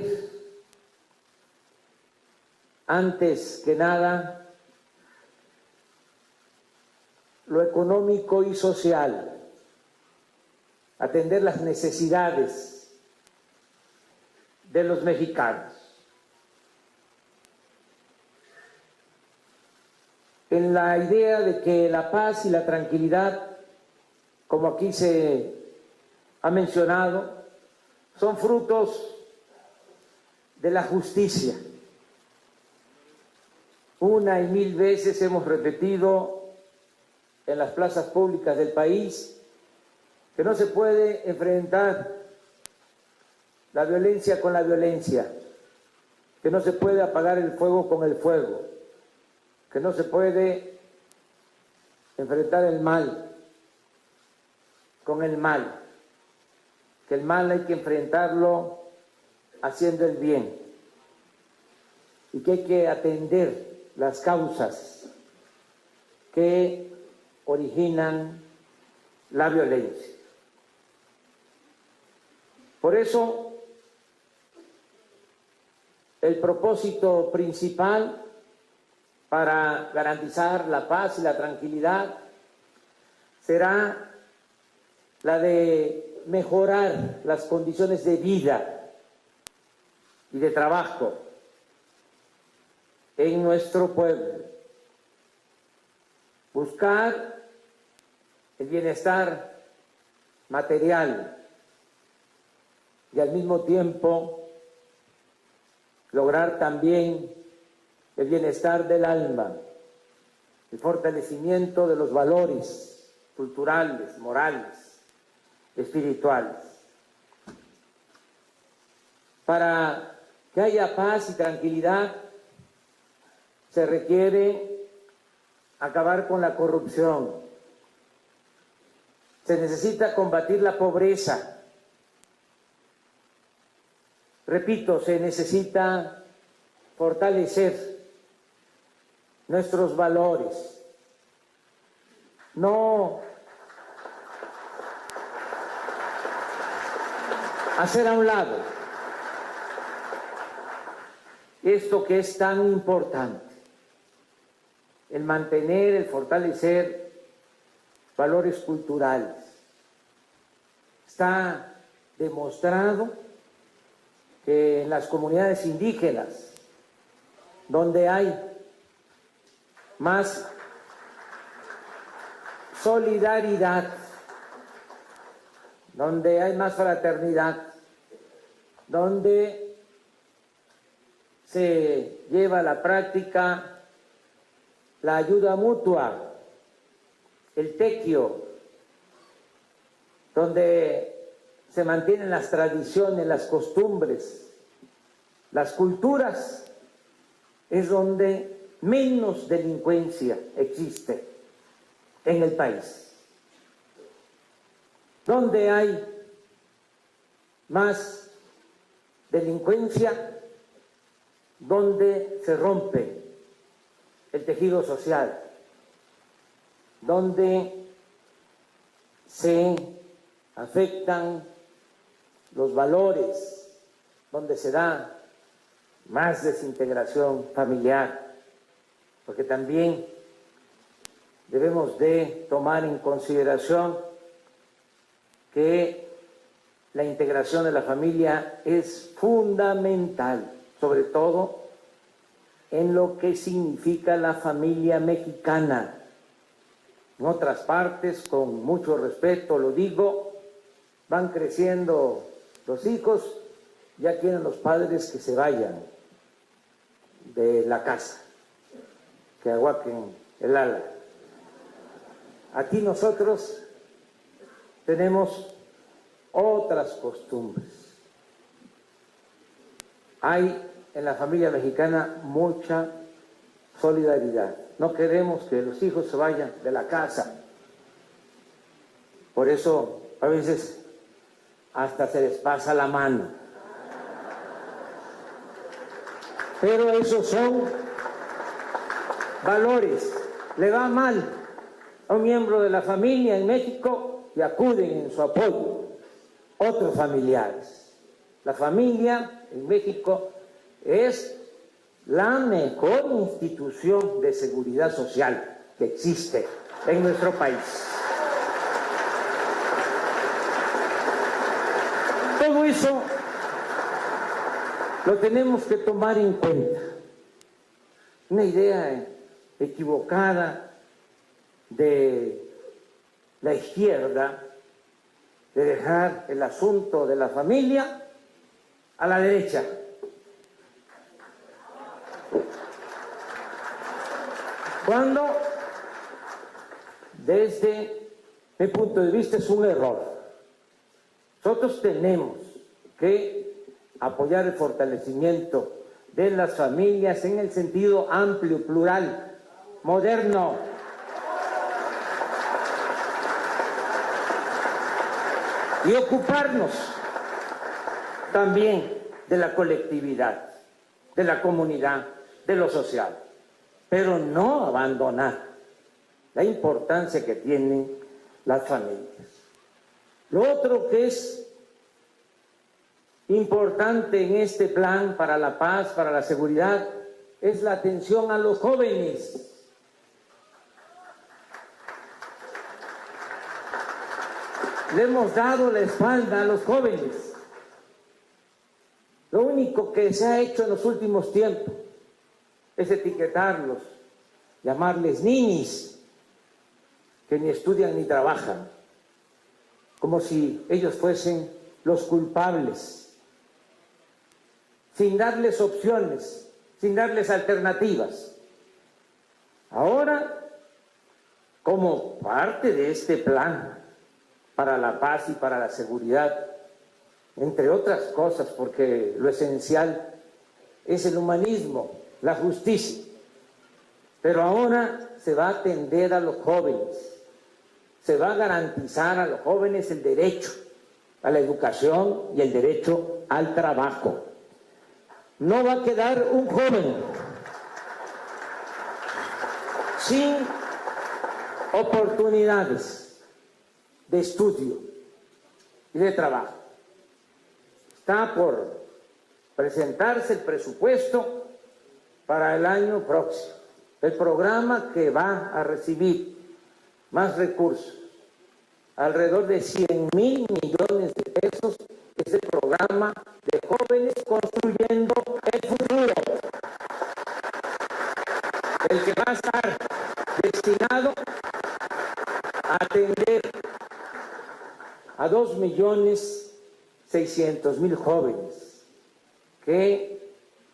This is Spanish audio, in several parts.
atender antes que nada lo económico y social, atender las necesidades de los mexicanos. En la idea de que la paz y la tranquilidad, como aquí se ha mencionado, son frutos de la justicia. Una y mil veces hemos repetido en las plazas públicas del país que no se puede enfrentar la violencia con la violencia, que no se puede apagar el fuego con el fuego, que no se puede enfrentar el mal con el mal, que el mal hay que enfrentarlo haciendo el bien y que hay que atender las causas que originan la violencia. Por eso, el propósito principal para garantizar la paz y la tranquilidad será la de mejorar las condiciones de vida y de trabajo en nuestro pueblo, buscar el bienestar material y al mismo tiempo lograr también el bienestar del alma, el fortalecimiento de los valores culturales, morales, espirituales. Para que haya paz y tranquilidad se requiere acabar con la corrupción, se necesita combatir la pobreza. Repito, se necesita fortalecer nuestros valores, no hacer a un lado esto que es tan importante, el mantener, el fortalecer valores culturales. Está demostrado que en las comunidades indígenas, donde hay más solidaridad, donde hay más fraternidad, donde se lleva a la práctica la ayuda mutua, el tequio, donde se mantienen las tradiciones, las costumbres, las culturas, es donde menos delincuencia existe en el país. Donde hay más delincuencia, donde se rompe el tejido social, donde se afectan los valores, donde se da más desintegración familiar, porque también debemos de tomar en consideración que la integración de la familia es fundamental, sobre todo en lo que significa la familia mexicana. En otras partes, con mucho respeto lo digo, van creciendo los hijos, ya quieren los padres que se vayan de la casa, que aguaquen el ala. Aquí nosotros tenemos otras costumbres. Hay en la familia mexicana mucha solidaridad. No queremos que los hijos se vayan de la casa. Por eso a veces hasta se les pasa la mano. Pero esos son valores. Le va mal a un miembro de la familia en México y acuden en su apoyo otros familiares. La familia en México es la mejor institución de seguridad social que existe en nuestro país. Todo eso lo tenemos que tomar en cuenta. Una idea equivocada de la izquierda de dejar el asunto de la familia a la derecha. Cuando, desde mi punto de vista, es un error. Nosotros tenemos que apoyar el fortalecimiento de las familias en el sentido amplio, plural, moderno. Y ocuparnos también de la colectividad, de la comunidad, de lo social, pero no abandonar la importancia que tienen las familias. Lo otro que es importante en este plan para la paz, para la seguridad, es la atención a los jóvenes. Le hemos dado la espalda a los jóvenes. Lo único que se ha hecho en los últimos tiempos es etiquetarlos, llamarles ninis, que ni estudian ni trabajan, como si ellos fuesen los culpables, sin darles opciones, sin darles alternativas. Ahora, como parte de este plan para la paz y para la seguridad, entre otras cosas, porque lo esencial es el humanismo, la justicia, pero ahora se va a atender a los jóvenes, se va a garantizar a los jóvenes el derecho a la educación y el derecho al trabajo. No va a quedar un joven sin oportunidades de estudio y de trabajo. Está por presentarse el presupuesto para el año próximo, el programa que va a recibir más recursos, alrededor de 100,000 millones de pesos, es el programa de jóvenes construyendo el futuro, el que va a estar destinado a atender a 2,600,000 jóvenes que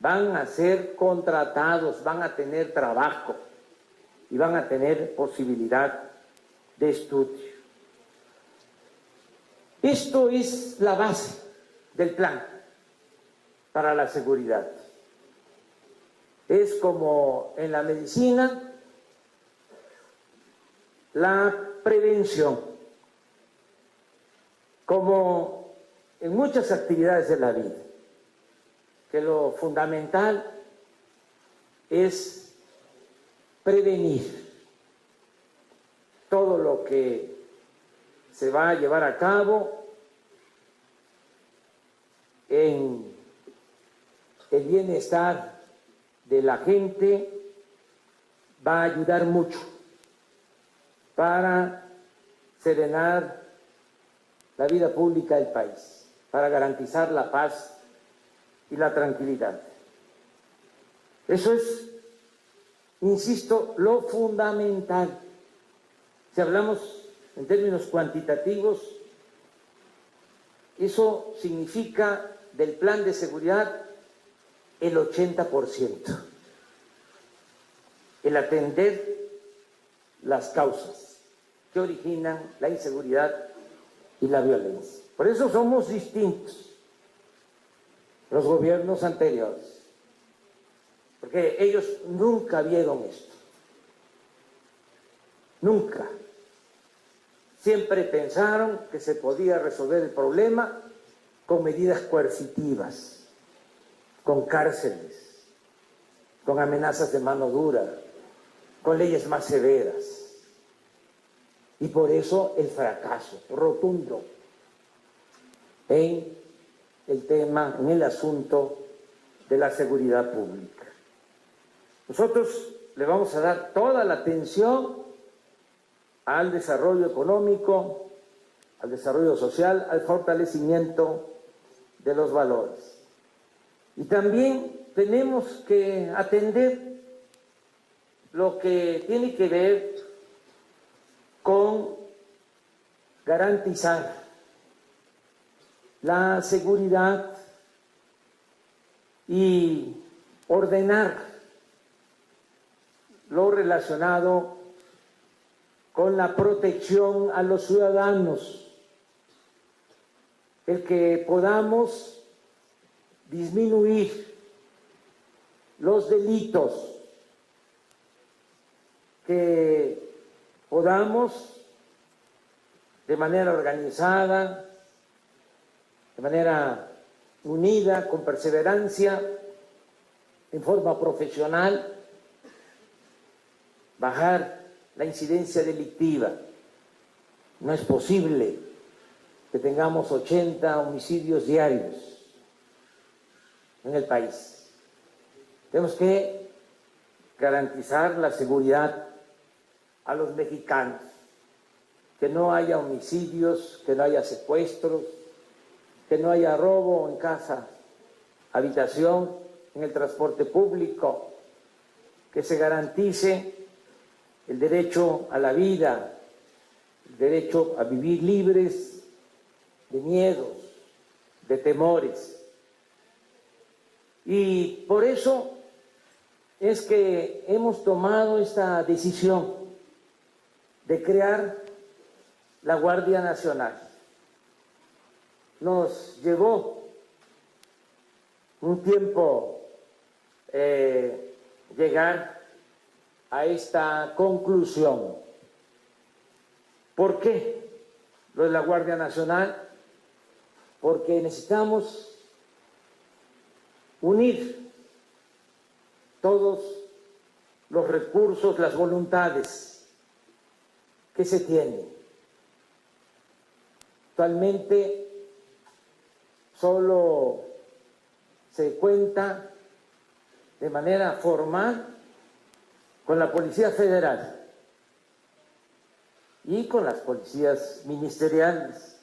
van a ser contratados, van a tener trabajo y van a tener posibilidad de estudio. Esto es la base del plan para la seguridad. Es como en la medicina, la prevención, como en muchas actividades de la vida, que lo fundamental es prevenir todo lo que se va a llevar a cabo en el bienestar de la gente, va a ayudar mucho para serenar la vida pública del país, para garantizar la paz y la tranquilidad. Eso es, insisto, lo fundamental. Si hablamos en términos cuantitativos, eso significa del plan de seguridad el 80%, el atender las causas que originan la inseguridad y la violencia. Por eso somos distintos los gobiernos anteriores, porque ellos nunca vieron esto, nunca. Siempre pensaron que se podía resolver el problema con medidas coercitivas, con cárceles, con amenazas de mano dura, con leyes más severas. Y por eso el fracaso rotundo en el tema, en el asunto de la seguridad pública. Nosotros le vamos a dar toda la atención al desarrollo económico, al desarrollo social, al fortalecimiento de los valores. Y también tenemos que atender lo que tiene que ver con garantizar la seguridad y ordenar lo relacionado con la protección a los ciudadanos, el que podamos disminuir los delitos, que podamos de manera organizada, de manera unida, con perseverancia, en forma profesional, bajar la incidencia delictiva. No es posible que tengamos 80 homicidios diarios en el país. Tenemos que garantizar la seguridad a los mexicanos, que no haya homicidios, que no haya secuestros, que no haya robo en casa, habitación, en el transporte público, que se garantice el derecho a la vida, el derecho a vivir libres de miedos, de temores. Y por eso es que hemos tomado esta decisión de crear la Guardia Nacional. Nos llevó un tiempo llegar a esta conclusión. ¿Por qué lo de la Guardia Nacional? Porque necesitamos unir todos los recursos, las voluntades que se tienen. Actualmente solo se cuenta de manera formal con la Policía Federal y con las policías ministeriales,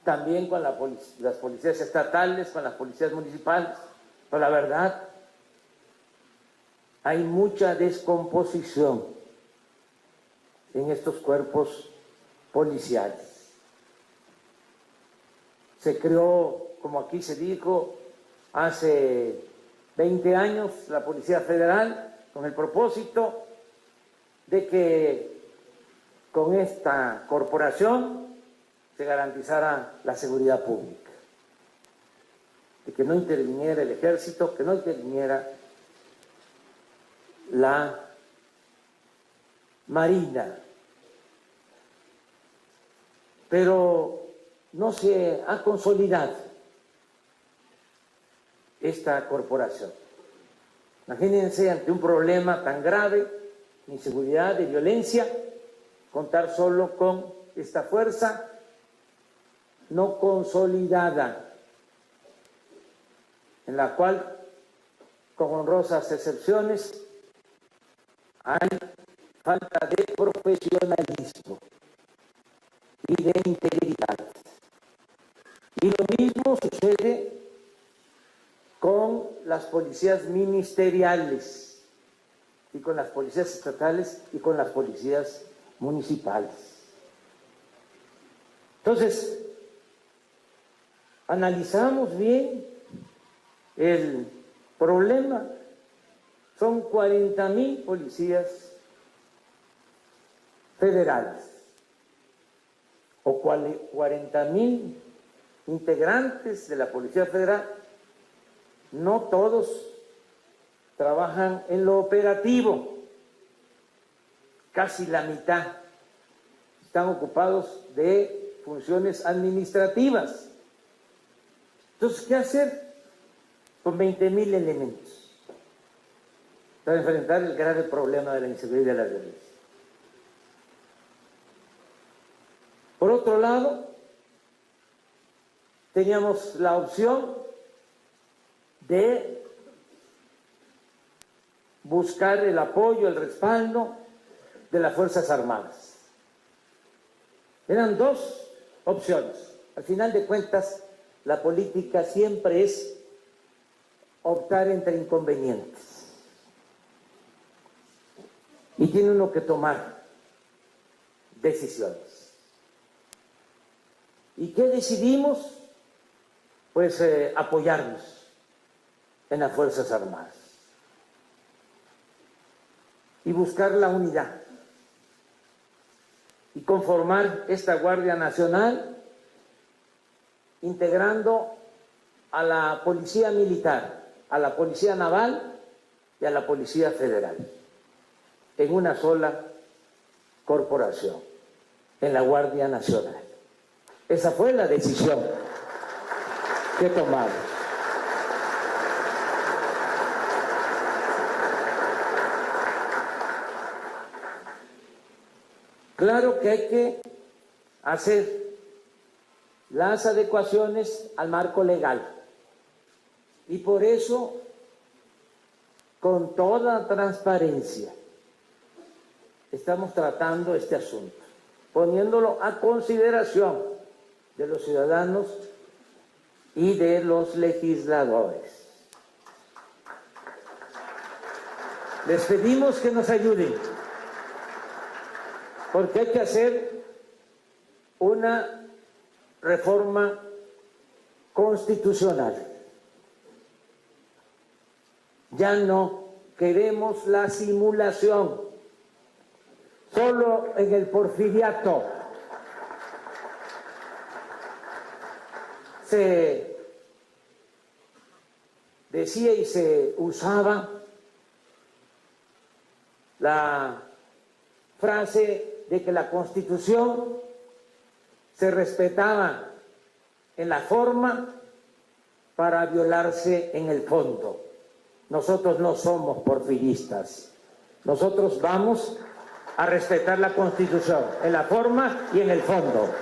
también con las policías estatales, con las policías municipales. Pero la verdad, hay mucha descomposición en estos cuerpos policiales. Se creó, como aquí se dijo, hace 20 años la Policía Federal con el propósito de que con esta corporación se garantizara la seguridad pública, de que no interviniera el ejército, que no interviniera la Marina. Pero no se ha consolidado esta corporación. Imagínense, ante un problema tan grave de inseguridad, de violencia, contar solo con esta fuerza no consolidada, en la cual, con honrosas excepciones, hay falta de profesionalismo y de integridad. Y lo mismo sucede con las policías ministeriales y con las policías estatales y con las policías municipales. Entonces, analizamos bien el problema. Son 40,000 policías federales o 40,000 integrantes de la Policía Federal. No todos trabajan en lo operativo, casi la mitad están ocupados de funciones administrativas. Entonces, ¿qué hacer con 20,000 elementos para enfrentar el grave problema de la inseguridad y de la violencia? Por otro lado, teníamos la opción de buscar el apoyo, el respaldo de las Fuerzas Armadas. Eran dos opciones. Al final de cuentas, la política siempre es optar entre inconvenientes. Y tiene uno que tomar decisiones. ¿Y qué decidimos? Pues apoyarnos en las Fuerzas Armadas y buscar la unidad y conformar esta Guardia Nacional integrando a la Policía Militar, a la Policía Naval y a la Policía Federal en una sola corporación, en la Guardia Nacional. Esa fue la decisión que tomamos. Claro que hay que hacer las adecuaciones al marco legal y por eso, con toda transparencia, estamos tratando este asunto, poniéndolo a consideración de los ciudadanos y de los legisladores. Les pedimos que nos ayuden, porque hay que hacer una reforma constitucional. Ya no queremos la simulación, solo en el porfiriato se decía y se usaba la frase de que la Constitución se respetaba en la forma para violarse en el fondo. Nosotros no somos porfiristas. Nosotros vamos a respetar la Constitución en la forma y en el fondo.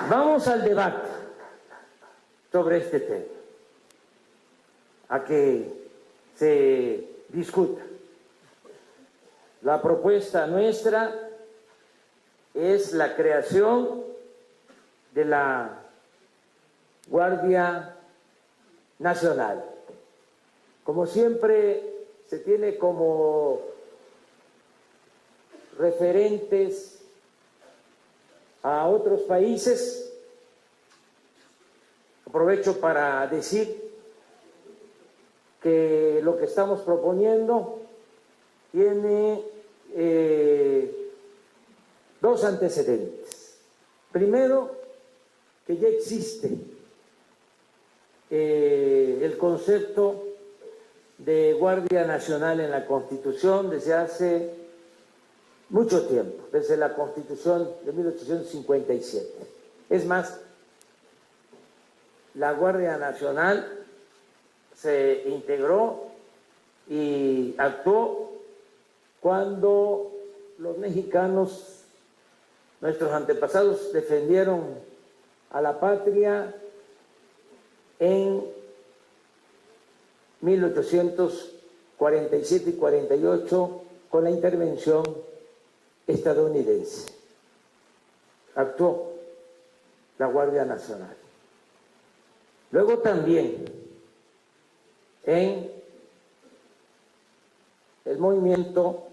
Vamos al debate sobre este tema, a que se discuta. La propuesta nuestra es la creación de la Guardia Nacional. Como siempre, se tiene como referentes a otros países. Aprovecho para decir que lo que estamos proponiendo tiene dos antecedentes. Primero, que ya existe el concepto de Guardia Nacional en la Constitución desde hace mucho tiempo, desde la Constitución de 1857. Es más, la Guardia Nacional se integró y actuó cuando los mexicanos, nuestros antepasados, defendieron a la patria en 1847 y 48 con la intervención estadounidense. Actuó la Guardia Nacional. Luego también en el movimiento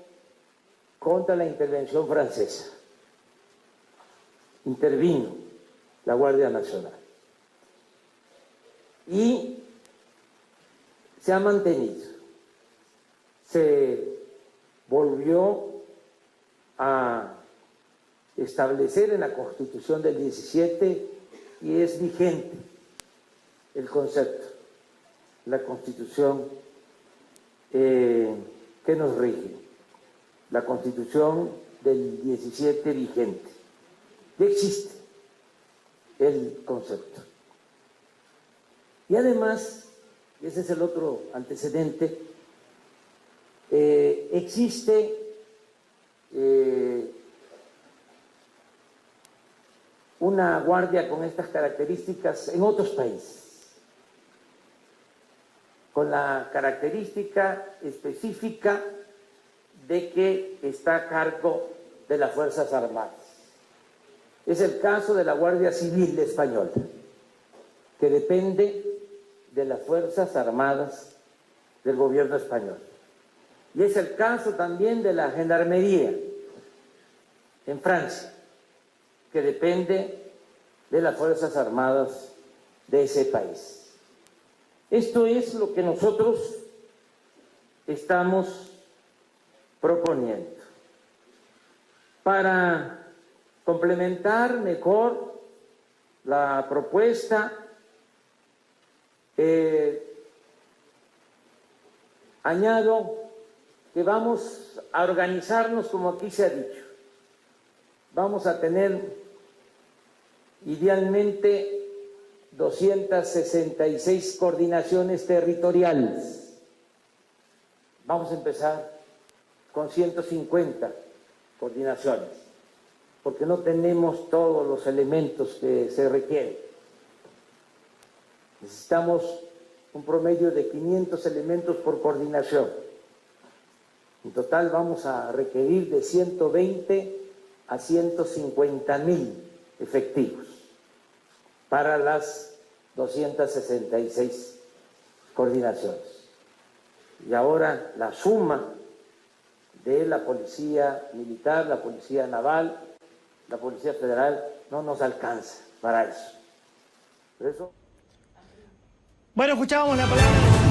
contra la intervención francesa intervino la Guardia Nacional y se ha mantenido. Se volvió a establecer en la Constitución del 17 y es vigente el concepto, la Constitución que nos rige, la Constitución del 17 vigente. Ya existe el concepto. Y además, y ese es el otro antecedente, existe una guardia con estas características en otros países, con la característica específica de que está a cargo de las Fuerzas Armadas. Es el caso de la Guardia Civil Española, que depende de las Fuerzas Armadas del gobierno español. Y es el caso también de la Gendarmería en Francia, que depende de las Fuerzas Armadas de ese país. Esto es lo que nosotros estamos proponiendo para complementar mejor la propuesta. Añado que vamos a organizarnos como aquí se ha dicho. Vamos a tener idealmente 266 coordinaciones territoriales. Vamos a empezar con 150 coordinaciones, porque no tenemos todos los elementos que se requieren. Necesitamos un promedio de 500 elementos por coordinación. En total vamos a requerir de 120 a 150,000 efectivos para las 266 coordinaciones. Y ahora la suma de la Policía Militar, la Policía Naval, la Policía Federal, no nos alcanza para eso. Por eso... Bueno, escuchábamos la palabra